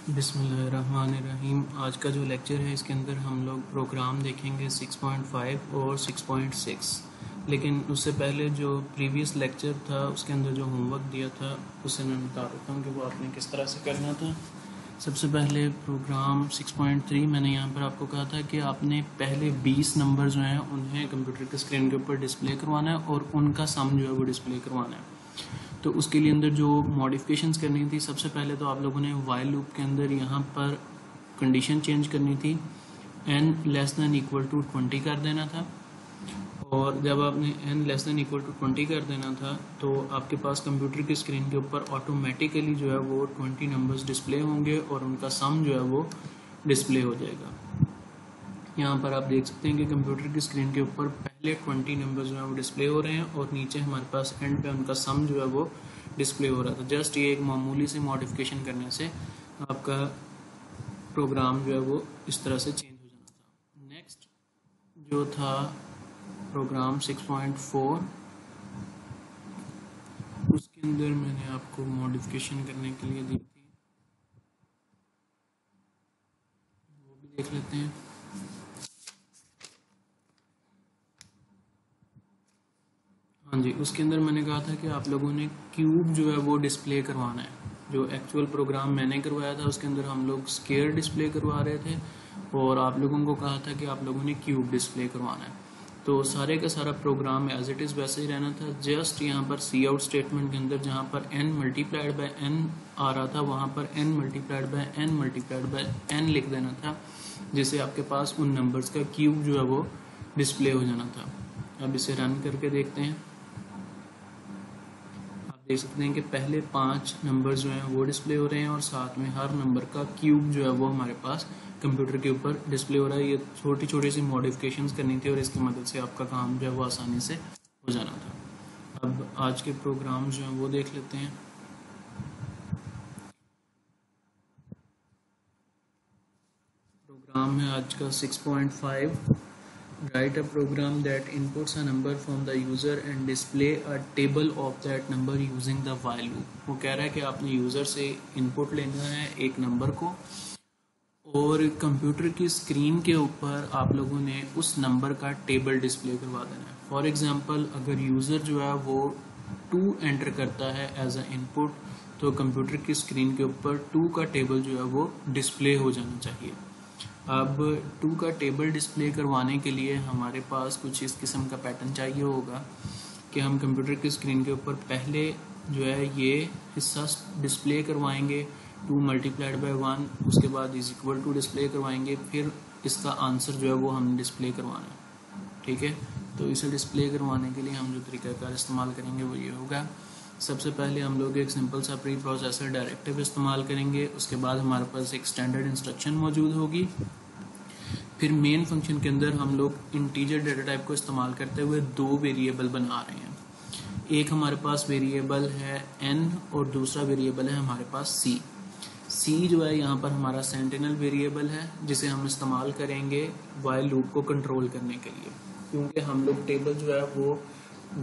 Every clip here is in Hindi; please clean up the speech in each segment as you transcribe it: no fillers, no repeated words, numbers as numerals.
बिस्मिल्लाहिर्रहमानिर्रहीम। आज का जो लेक्चर है इसके अंदर हम लोग प्रोग्राम देखेंगे 6.5 और 6.6। लेकिन उससे पहले जो प्रीवियस लेक्चर था उसके अंदर जो होमवर्क दिया था उससे मैं बता देता हूँ कि वो आपने किस तरह से करना था। सबसे पहले प्रोग्राम 6.3 मैंने यहाँ पर आपको कहा था कि आपने पहले 20 नंबर जो हैं उन्हें कंप्यूटर के स्क्रीन के ऊपर डिस्प्ले करवाना है और उनका सम जो है वो डिस्प्ले करवाना है। तो उसके लिए अंदर जो मॉडिफिकेशंस करनी थी, सबसे पहले तो आप लोगों ने वाइल लूप के अंदर यहाँ पर कंडीशन चेंज करनी थी, n less than equal to 20 कर देना था। और जब आपने n less than equal to 20 कर देना था तो आपके पास कंप्यूटर की स्क्रीन के ऊपर ऑटोमेटिकली जो है वो 20 नंबर्स डिस्प्ले होंगे और उनका सम जो है वो डिस्प्ले हो जाएगा। यहाँ पर आप देख सकते हैं कि कंप्यूटर की स्क्रीन के ऊपर पहले 20 नंबर जो है वो डिस्प्ले हो रहे हैं और नीचे हमारे पास एंड पे उनका सम जो है वो डिस्प्ले हो रहा था। जस्ट ये एक मामूली सी मॉडिफिकेशन करने से आपका प्रोग्राम जो है वो इस तरह से चेंज हो जाना था। नेक्स्ट जो था प्रोग्राम 6.4, उसके अंदर मैंने आपको मॉडिफिकेशन करने के लिए दी थी, वो भी देख लेते हैं। हाँ जी, उसके अंदर मैंने कहा था कि आप लोगों ने क्यूब जो है वो डिस्प्ले करवाना है। जो एक्चुअल प्रोग्राम मैंने करवाया था उसके अंदर हम लोग स्केयर डिस्प्ले करवा रहे थे और आप लोगों को कहा था कि आप लोगों ने क्यूब डिस्प्ले करवाना है। तो सारे का सारा प्रोग्राम एज इट इज़ वैसे ही रहना था। जस्ट यहाँ पर सी आउट स्टेटमेंट के अंदर जहाँ पर n मल्टीप्लाइड बाय n आ रहा था वहाँ पर n multiplied by n multiplied by n लिख देना था, जिससे आपके पास उन नंबर्स का क्यूब जो है वो डिस्प्ले हो जाना था। अब इसे रन करके देखते हैं। देख सकते हैं कि पहले 5 नंबर जो हैं वो डिस्प्ले हो रहे हैं और साथ में हर नंबर का क्यूब जो है वो हमारे पास कंप्यूटर के ऊपर डिस्प्ले हो रहा है। ये छोटी छोटी सी मॉडिफिकेशंस करनी थी और इसकी मदद से आपका काम जो है वो आसानी से हो जाना था। अब आज के प्रोग्राम जो हैं वो देख लेते हैं। प्रोग्राम है आज का 6.5। Write a program that inputs a number from the user and display a table of that number using the while loop। वो कह रहा है कि आपने यूज़र से इनपुट लेना है एक नंबर को और कंप्यूटर की स्क्रीन के ऊपर आप लोगों ने उस नंबर का टेबल डिस्प्ले करवा देना है। फॉर एग्जांपल अगर यूज़र जो है वो 2 एंटर करता है एज अ इनपुट तो कंप्यूटर की स्क्रीन के ऊपर 2 का टेबल जो है वो डिस्प्ले हो जाना चाहिए। अब 2 का टेबल डिस्प्ले करवाने के लिए हमारे पास कुछ इस किस्म का पैटर्न चाहिए होगा कि हम कंप्यूटर की स्क्रीन के ऊपर पहले जो है ये हिस्सा डिस्प्ले करवाएंगे 2 मल्टीप्लाइड बाय 1, उसके बाद इज इक्वल टू डिस्प्ले करवाएंगे, फिर इसका आंसर जो है वो हमने डिस्प्ले करवाना है। ठीक है, तो इसे डिस्प्ले करवाने के लिए हम जो तरीकाकार इस्तेमाल करेंगे वो ये होगा। सबसे पहले हम लोग एक सिंपल सा प्री प्रोसेसर डायरेक्टिव इस्तेमाल करेंगे। उसके बाद हमारे पास एक स्टैंडर्ड इंस्ट्रक्शन मौजूद होगी। फिर मेन फंक्शन के अंदर हम लोग इंटीजर डेटा टाइप को इस्तेमाल करते हुए 2 वेरिएबल बना रहे हैं। एक हमारे पास वेरिएबल है n और दूसरा वेरिएबल है हमारे पास c। c जो है यहाँ पर हमारा सेंटिनल वेरिएबल है जिसे हम इस्तेमाल करेंगे वाइल लूप को कंट्रोल करने के लिए, क्योंकि हम लोग टेबल जो है वो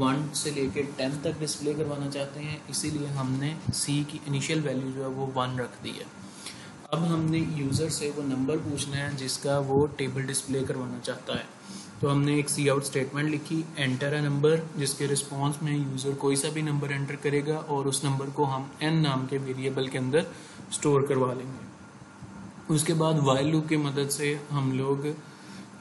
1 से लेकर 10 तक डिस्प्ले करवाना चाहते हैं, इसीलिए हमने c की इनिशियल वैल्यू जो है वो 1 रख दी है। अब हमने यूज़र से वो नंबर पूछना है जिसका वो टेबल डिस्प्ले करवाना चाहता है। तो हमने एक सी आउट स्टेटमेंट लिखी, एंटर अ नंबर, जिसके रिस्पांस में यूज़र कोई सा भी नंबर एंटर करेगा और उस नंबर को हम n नाम के वेरिएबल के अंदर स्टोर करवा लेंगे। उसके बाद वाइल लूप की मदद से हम लोग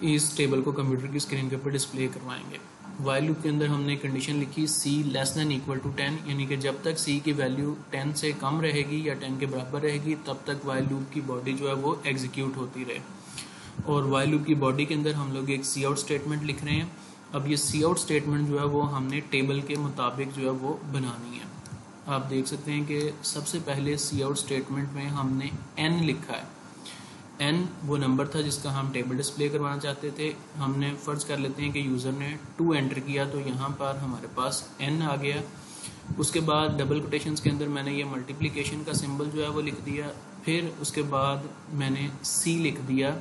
इस टेबल को कंप्यूटर की स्क्रीन के ऊपर डिस्प्ले करवाएंगे। वाइल लूप के अंदर हमने कंडीशन लिखी c less than equal to 10, यानी कि जब तक c की वैल्यू 10 से कम रहेगी या 10 के बराबर रहेगी तब तक वाइल लूप की बॉडी जो है वो एग्जीक्यूट होती रहे। और वाइल लूप की बॉडी के अंदर हम लोग एक सी आउट स्टेटमेंट लिख रहे हैं। अब ये सी आउट स्टेटमेंट जो है वो हमने टेबल के मुताबिक जो है वो बनानी है। आप देख सकते हैं कि सबसे पहले सी आउट स्टेटमेंट में हमने n लिखा है। n वो नंबर था जिसका हम टेबल डिस्प्ले करवाना चाहते थे। हमने फ़र्ज़ कर लेते हैं कि यूज़र ने 2 एंटर किया तो यहाँ पर हमारे पास n आ गया। उसके बाद डबल कोटेशंस के अंदर मैंने ये मल्टीप्लिकेशन का सिंबल जो है वो लिख दिया। फिर उसके बाद मैंने c लिख दिया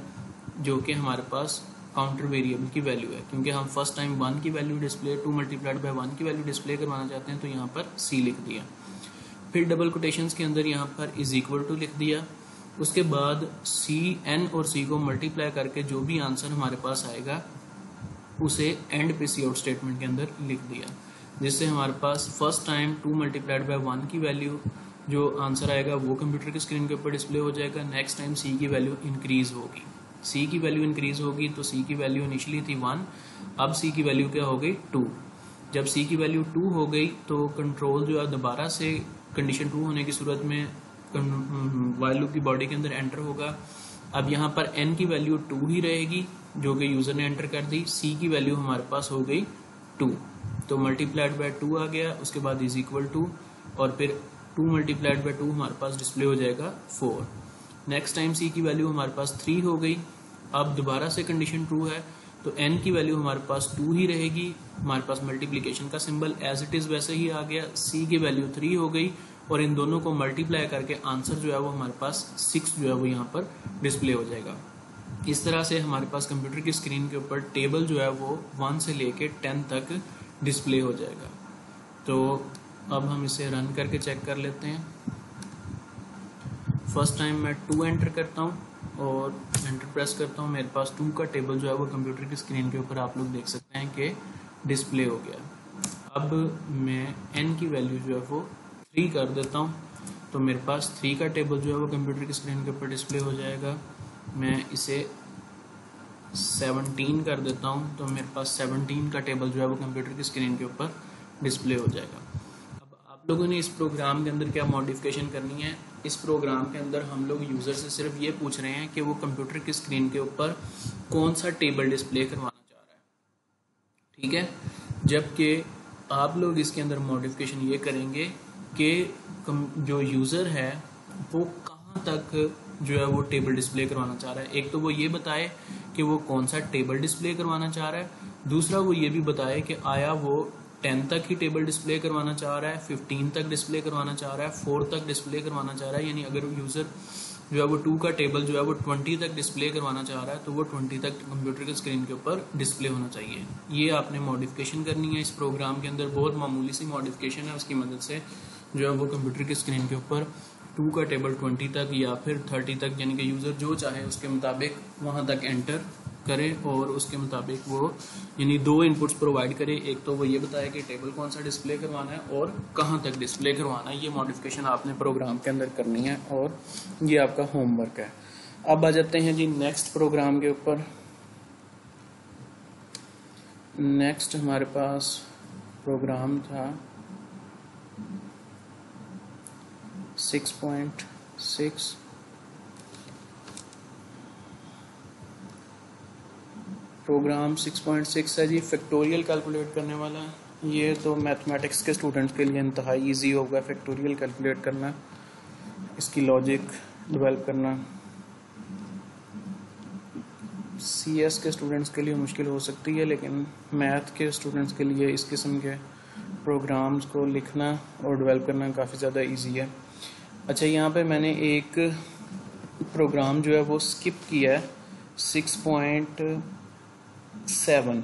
जो कि हमारे पास काउंटर वेरिएबल की वैल्यू है, क्योंकि हम फर्स्ट टाइम 1 की वैल्यू डिस्प्ले 2 मल्टीप्लाइड बाय 1 की वैल्यू डिस्प्ले करवाना चाहते हैं तो यहाँ पर c लिख दिया। फिर डबल कोटेशंस के अंदर यहाँ पर इज इक्वल टू लिख दिया उसके बाद n और c को मल्टीप्लाई करके जो भी आंसर हमारे पास आएगा उसे एंड पे सी आउट स्टेटमेंट के अंदर लिख दिया, जिससे हमारे पास फर्स्ट टाइम 2 मल्टीप्लाइड बाय 1 की वैल्यू जो आंसर आएगा वो कंप्यूटर की स्क्रीन के ऊपर डिस्प्ले हो जाएगा। नेक्स्ट टाइम c की वैल्यू इंक्रीज होगी, c की वैल्यू इंक्रीज होगी तो c की वैल्यू इनिशियली थी 1, अब c की वैल्यू क्या हो गई 2। जब c की वैल्यू 2 हो गई तो कंट्रोल जो है दोबारा से कंडीशन 2 होने की सूरत में व्हाइल लूप की बॉडी के अंदर एंटर होगा। अब यहाँ पर n की वैल्यू 2 ही रहेगी जो कि यूजर ने एंटर कर दी, c की वैल्यू हमारे पास हो गई 2, तो मल्टीप्लाइड बाय 2 आ गया, उसके बाद इज इक्वल टू और फिर 2 मल्टीप्लाइड बाय 2 हमारे पास डिस्प्ले हो जाएगा 4। नेक्स्ट टाइम c की वैल्यू हमारे पास 3 हो गई, अब दोबारा से कंडीशन ट्रू है तो n की वैल्यू हमारे पास 2 ही रहेगी, हमारे पास मल्टीप्लिकेशन का सिंबल एज इट इज वैसे ही आ गया, c की वैल्यू 3 हो गई और इन दोनों को मल्टीप्लाई करके आंसर जो है वो हमारे पास 6 जो है वो यहाँ पर डिस्प्ले हो जाएगा। इस तरह से हमारे पास कंप्यूटर की स्क्रीन के ऊपर टेबल जो है वो 1 से लेके 10 तक डिस्प्ले हो जाएगा। तो अब हम इसे रन करके चेक कर लेते हैं। फर्स्ट टाइम मैं 2 एंटर करता हूँ और एंटर प्रेस करता हूँ, मेरे पास 2 का टेबल जो है वो कंप्यूटर की स्क्रीन के ऊपर आप लोग देख सकते हैं कि डिस्प्ले हो गया। अब मैं n की वैल्यू जो है वो 3 कर देता हूँ तो मेरे पास 3 का टेबल जो है वो कंप्यूटर की स्क्रीन के ऊपर डिस्प्ले हो जाएगा। मैं इसे 17 कर देता हूँ तो मेरे पास 17 का टेबल जो है वो कंप्यूटर की स्क्रीन के ऊपर डिस्प्ले हो जाएगा। अब आप लोगों ने इस प्रोग्राम के अंदर क्या मॉडिफिकेशन करनी है, इस प्रोग्राम के अंदर हम लोग यूज़र से सिर्फ ये पूछ रहे हैं कि वो कंप्यूटर की स्क्रीन के ऊपर कौन सा टेबल डिस्प्ले करवाना चाह रहा है, ठीक है। जबकि आप लोग इसके अंदर मॉडिफिकेशन ये करेंगे कि जो यूज़र है वो कहाँ तक जो है वो टेबल डिस्प्ले करवाना चाह रहा है। एक तो वो ये बताए कि वो कौन सा टेबल डिस्प्ले करवाना चाह रहा है, दूसरा वो ये भी बताए कि आया वो 10 तक ही टेबल डिस्प्ले करवाना चाह रहा है, 15 तक डिस्प्ले करवाना चाह रहा है, 4 तक डिस्प्ले करवाना चाह रहा है। यानी अगर यूज़र जो है वो 2 का टेबल जो है वो 20 तक डिस्प्ले करवाना चाह रहा है तो वो 20 तक कंप्यूटर के स्क्रीन के ऊपर डिस्प्ले होना चाहिए। ये आपने मॉडिफिकेशन करनी है इस प्रोग्राम के अंदर, बहुत मामूली सी मॉडिफिकेशन है, उसकी मदद से जो है वो कंप्यूटर की स्क्रीन के ऊपर 2 का टेबल 20 तक या फिर 30 तक, यानी कि यूज़र जो चाहे उसके मुताबिक वहाँ तक एंटर करे और उसके मुताबिक वो यानी 2 इनपुट्स प्रोवाइड करे। एक तो वो ये बताया कि टेबल कौन सा डिस्प्ले करवाना है और कहाँ तक डिस्प्ले करवाना है। ये मॉडिफिकेशन आपने प्रोग्राम के अंदर करनी है और ये आपका होमवर्क है। अब आ जाते हैं जी नेक्स्ट प्रोग्राम के ऊपर। नेक्स्ट हमारे पास प्रोग्राम था 6.6। प्रोग्राम 6.6 है जी, फैक्टोरियल कैलकुलेट करने वाला है। ये तो मैथमेटिक्स के स्टूडेंट्स के लिए इंतहाई इजी होगा फैक्टोरियल कैलकुलेट करना, इसकी लॉजिक डेवलप करना। CS के स्टूडेंट्स के लिए मुश्किल हो सकती है, लेकिन मैथ के स्टूडेंट्स के लिए इस किस्म के प्रोग्राम्स को लिखना और डेवलप करना काफ़ी ज़्यादा इजी है। अच्छा, यहाँ पे मैंने एक प्रोग्राम जो है वो स्किप किया है 6.7,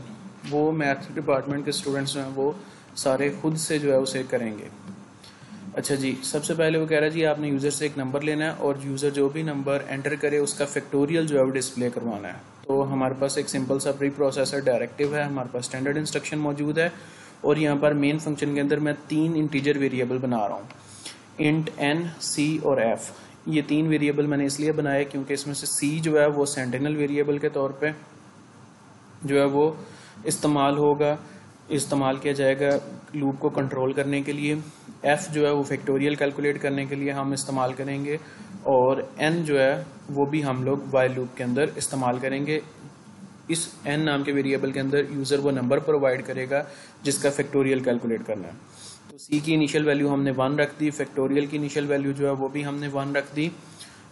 वो मैथ डिपार्टमेंट के स्टूडेंट्स जो हैं वो सारे खुद से जो है उसे करेंगे। अच्छा जी, सबसे पहले वो कह रहा है जी आपने यूज़र से एक नंबर लेना है और यूज़र जो भी नंबर एंटर करे उसका फैक्टोरियल जो है वो डिस्प्ले करवाना है। तो हमारे पास एक सिंपल सा प्री प्रोसेसर डायरेक्टिव है, हमारे पास स्टैंडर्ड इंस्ट्रक्शन मौजूद है और यहाँ पर मेन फंक्शन के अंदर मैं 3 इंटीजर वेरिएबल बना रहा हूँ, इंट n, c और f। ये 3 वेरिएबल मैंने इसलिए बनाया क्योंकि इसमें से c जो है वो सेंटिनल वेरिएबल के तौर पे जो है वो इस्तेमाल किया जाएगा लूप को कंट्रोल करने के लिए। f जो है वो फैक्टोरियल कैलकुलेट करने के लिए हम इस्तेमाल करेंगे और n जो है वो भी हम लोग व्हाइल लूप के अंदर इस्तेमाल करेंगे। इस n नाम के वेरिएबल के अंदर यूज़र वो नंबर प्रोवाइड करेगा जिसका फैक्टोरियल कैलकुलेट करना है। तो c की इनिशियल वैल्यू हमने 1 रख दी, फैक्टोरियल की इनिशियल वैल्यू जो है वो भी हमने 1 रख दी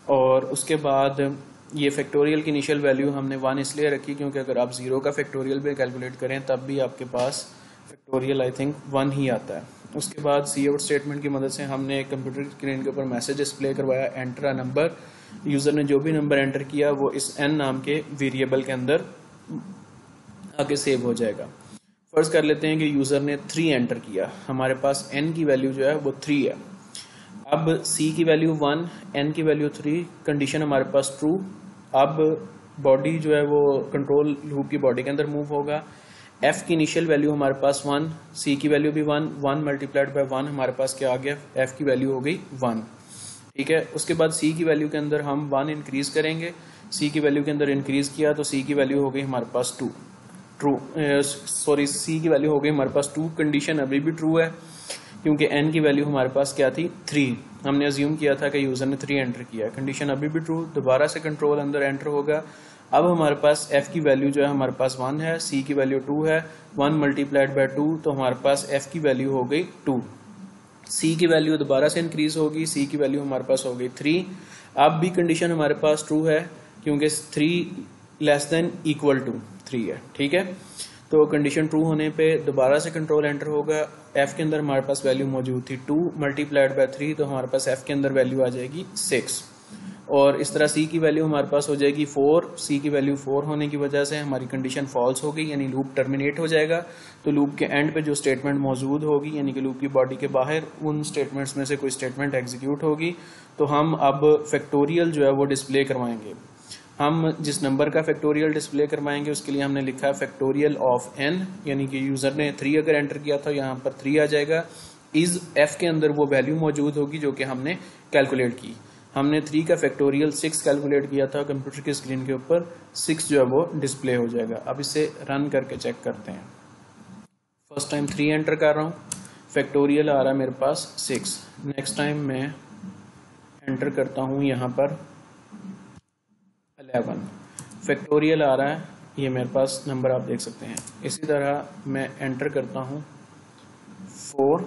और उसके बाद ये फैक्टोरियल की इनिशियल वैल्यू हमने 1 इसलिए रखी क्योंकि अगर आप 0 का फैक्टोरियल भी कैलकुलेट करें तब भी आपके पास फैक्टोरियल आई थिंक 1 ही आता है। उसके बाद सी आउट स्टेटमेंट की मदद से हमने कंप्यूटर स्क्रीन के ऊपर मैसेज डिस्प्ले करवाया, एंटर अ नंबर। यूज़र ने जो भी नंबर एंटर किया वो इस n नाम के वेरिएबल के अंदर आगे सेव हो जाएगा। फर्ज कर लेते हैं कि यूज़र ने 3 एंटर किया, हमारे पास n की वैल्यू जो है वो 3 है। अब c की वैल्यू 1, n की वैल्यू 3, कंडीशन हमारे पास ट्रू। अब बॉडी जो है वो कंट्रोल लूप की बॉडी के अंदर मूव होगा। f की इनिशियल वैल्यू हमारे पास 1, c की वैल्यू भी 1, 1 मल्टीप्लाइड बाय 1 हमारे पास क्या आ गया, f की वैल्यू हो गई 1। ठीक है, उसके बाद c की वैल्यू के अंदर हम 1 इंक्रीज करेंगे, c की वैल्यू के अंदर इंक्रीज किया तो c की वैल्यू हो गई हमारे पास 2, c की वैल्यू हो गई हमारे पास 2। कंडीशन अभी भी ट्रू है क्योंकि n की वैल्यू हमारे पास क्या थी, 3। हमने अज्यूम किया था कि यूजर ने 3 एंटर किया। कंडीशन अभी भी ट्रू। दोबारा से कंट्रोल अंदर एंटर होगा। अब हमारे पास f की वैल्यू जो है हमारे पास 1 है, c की वैल्यू 2 है, 1 मल्टीप्लाइड बाय 2 तो हमारे पास f की वैल्यू हो गई 2। c की वैल्यू दोबारा से इंक्रीज होगी, c की वैल्यू हमारे पास हो गई 3। अब भी कंडीशन हमारे पास ट्रू है क्योंकि 3 लेस देन इक्वल टू 3 है। ठीक है, तो कंडीशन ट्रू होने पे दोबारा से कंट्रोल एंटर होगा। f के अंदर हमारे पास वैल्यू मौजूद थी 2 मल्टीप्लाइड बाय 3 तो हमारे पास f के अंदर वैल्यू आ जाएगी 6। और इस तरह c की वैल्यू हमारे पास हो जाएगी 4। c की वैल्यू 4 होने की वजह से हमारी कंडीशन फॉल्स हो गई, यानी लूप टर्मिनेट हो जाएगा। तो लूप के एंड पे जो स्टेटमेंट मौजूद होगी, यानी कि लूप की बॉडी के बाहर उन स्टेटमेंट्स में से कोई स्टेटमेंट एग्जीक्यूट होगी। तो हम अब फैक्टोरियल जो है वो डिस्प्ले करवाएंगे। हम जिस नंबर का फैक्टोरियल डिस्प्ले करवाएंगे उसके लिए हमने लिखा है फैक्टोरियल ऑफ n, यानी कि यूजर ने 3 अगर एंटर किया था यहाँ पर 3 आ जाएगा। इस f के अंदर वो वैल्यू मौजूद होगी जो कि हमने कैलकुलेट की। हमने 3 का फैक्टोरियल 6 कैलकुलेट किया था, कंप्यूटर की स्क्रीन के ऊपर 6 जो है वो डिस्प्ले हो जाएगा। अब इसे रन करके चेक करते हैं। फर्स्ट टाइम 3 एंटर कर रहा हूँ, फैक्टोरियल आ रहा है मेरे पास 6। नेक्स्ट टाइम मैं एंटर करता हूँ यहाँ पर 11, फैक्टोरियल आ रहा है, ये मेरे पास नंबर आप देख सकते हैं। इसी तरह मैं एंटर करता हूँ 4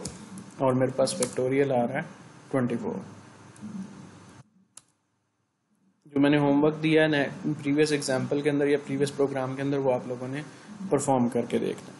और मेरे पास फैक्टोरियल आ रहा है 24। जो मैंने होमवर्क दिया है प्रीवियस एग्जाम्पल के अंदर या प्रीवियस प्रोग्राम के अंदर वो आप लोगों ने परफॉर्म करके देखना।